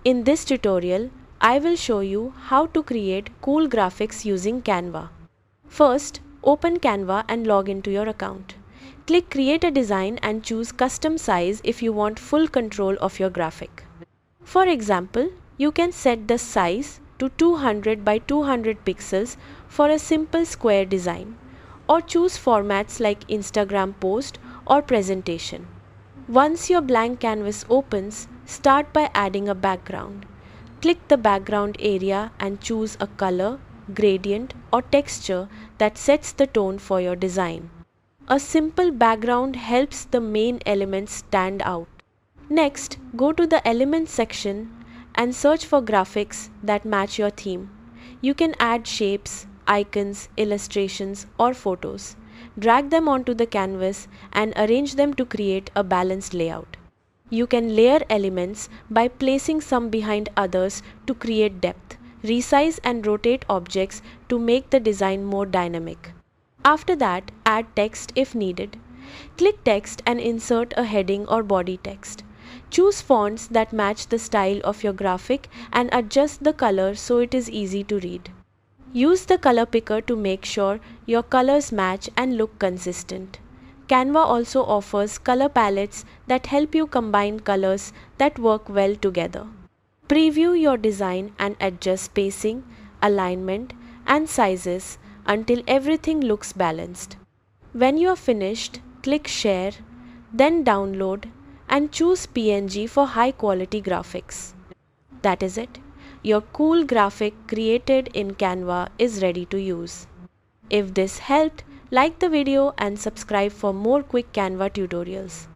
In this tutorial, I will show you how to create cool graphics using Canva. First, open Canva and log into your account. Click Create a Design and choose Custom Size if you want full control of your graphic. For example, you can set the size to 200 by 200 pixels for a simple square design, or choose formats like Instagram post or presentation. Once your blank canvas opens, start by adding a background. Click the background area and choose a color, gradient or texture that sets the tone for your design. A simple background helps the main elements stand out. Next, go to the Elements section and search for graphics that match your theme. You can add shapes, icons, illustrations or photos. Drag them onto the canvas and arrange them to create a balanced layout. You can layer elements by placing some behind others to create depth. Resize and rotate objects to make the design more dynamic. After that, add text if needed. Click Text and insert a heading or body text. Choose fonts that match the style of your graphic and adjust the color so it is easy to read. Use the color picker to make sure your colors match and look consistent. Canva also offers color palettes that help you combine colors that work well together. Preview your design and adjust spacing, alignment, and sizes until everything looks balanced. When you are finished, click Share, then Download, and choose PNG for high quality graphics. That is it. Your cool graphic created in Canva is ready to use. If this helped, like the video and subscribe for more quick Canva tutorials.